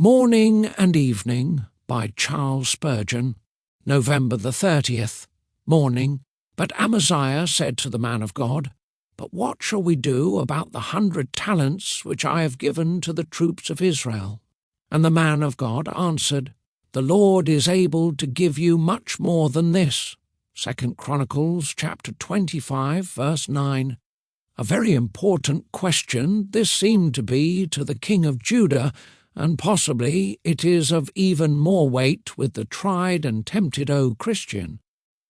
Morning and Evening by Charles Spurgeon, November the 30th. Morning. But Amaziah said to the man of God, "But what shall we do about the 100 talents which I have given to the troops of Israel?" And the man of God answered, "The Lord is able to give you much more than this." 2 Chronicles chapter 25, verse 9. A very important question this seemed to be to the king of Judah, and possibly it is of even more weight with the tried and tempted Christian.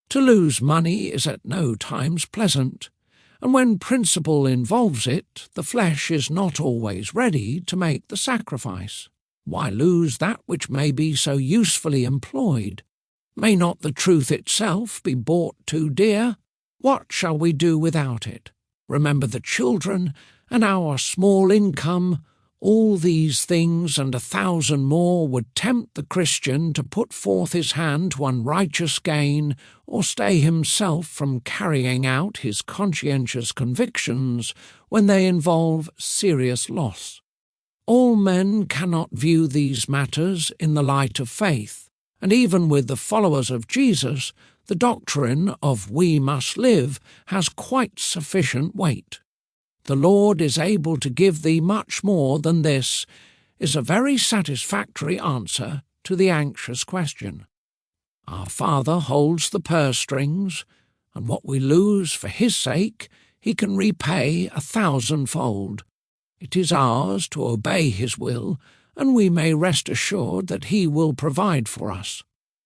To lose money is at no times pleasant, and when principle involves it, the flesh is not always ready to make the sacrifice. Why lose that which may be so usefully employed? May not the truth itself be bought too dear? What shall we do without it? Remember the children and our small income. All these things and 1,000 more would tempt the Christian to put forth his hand to unrighteous gain, or stay himself from carrying out his conscientious convictions when they involve serious loss. All men cannot view these matters in the light of faith, and even with the followers of Jesus, the doctrine of "we must live" has quite sufficient weight. "The Lord is able to give thee much more than this" is a very satisfactory answer to the anxious question. Our Father holds the purse strings, and what we lose for His sake He can repay 1,000-fold. It is ours to obey His will, and we may rest assured that He will provide for us.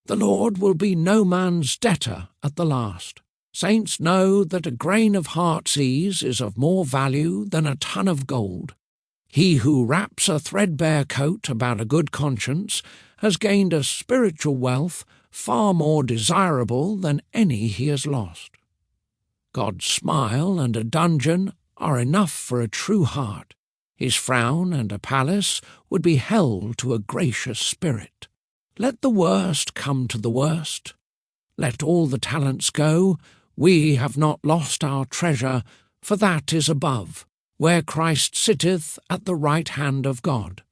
The Lord will be no man's debtor at the last. Saints know that a grain of heart's ease is of more value than a ton of gold. He who wraps a threadbare coat about a good conscience has gained a spiritual wealth far more desirable than any he has lost. God's smile and a dungeon are enough for a true heart. His frown and a palace would be hell to a gracious spirit. Let the worst come to the worst. Let all the talents go. We have not lost our treasure, for that is above, where Christ sitteth at the right hand of God.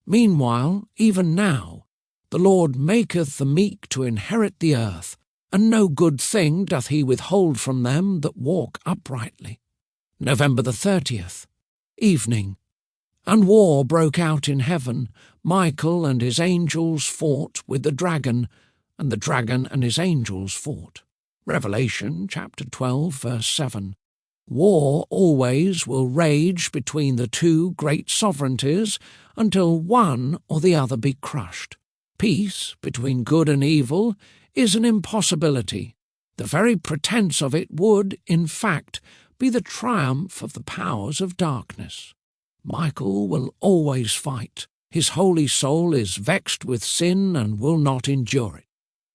Meanwhile, even now, the Lord maketh the meek to inherit the earth, and no good thing doth He withhold from them that walk uprightly. November the 30th. Evening. And war broke out in heaven. Michael and his angels fought with the dragon, and the dragon and his angels fought. Revelation chapter 12, verse 7. War always will rage between the two great sovereignties until one or the other be crushed. Peace between good and evil is an impossibility. The very pretence of it would, in fact, be the triumph of the powers of darkness. Michael will always fight. His holy soul is vexed with sin and will not endure it.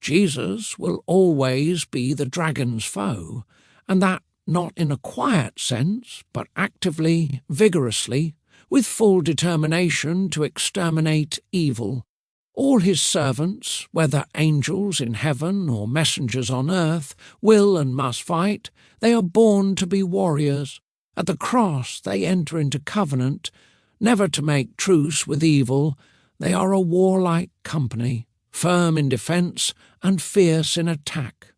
Jesus will always be the dragon's foe, and that not in a quiet sense, but actively, vigorously, with full determination to exterminate evil. All his servants, whether angels in heaven or messengers on earth, will and must fight. They are born to be warriors. At the cross they enter into covenant, never to make truce with evil. They are a warlike company, firm in defence and fierce in attack.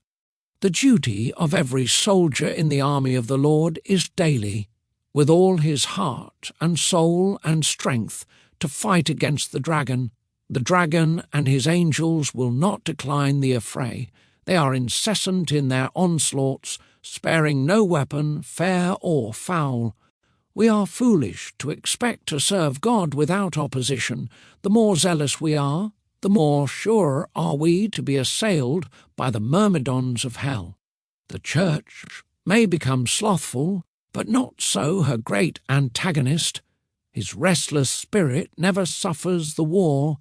The duty of every soldier in the army of the Lord is daily, with all his heart and soul and strength, to fight against the dragon. The dragon and his angels will not decline the affray. They are incessant in their onslaughts, sparing no weapon, fair or foul. We are foolish to expect to serve God without opposition. The more zealous we are, the more sure are we to be assailed by the myrmidons of hell. The Church may become slothful, but not so her great antagonist. His restless spirit never suffers the war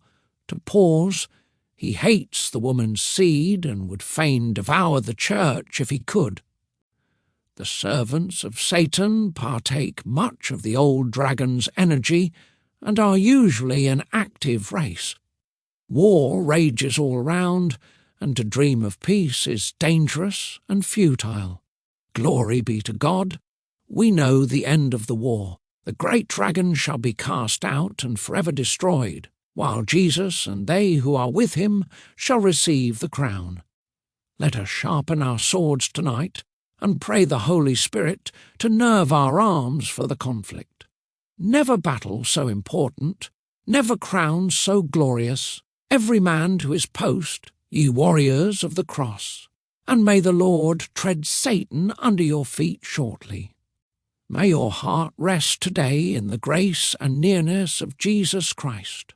to pause. He hates the woman's seed and would fain devour the Church if he could. The servants of Satan partake much of the old dragon's energy and are usually an active race. War rages all round, and to dream of peace is dangerous and futile. Glory be to God! We know the end of the war. The great dragon shall be cast out and forever destroyed. while Jesus and they who are with him shall receive the crown. Let us sharpen our swords tonight and pray the Holy Spirit to nerve our arms for the conflict. Never battle so important, never crown so glorious, every man to his post, ye warriors of the cross, and may the Lord tread Satan under your feet shortly. May your heart rest today in the grace and nearness of Jesus Christ.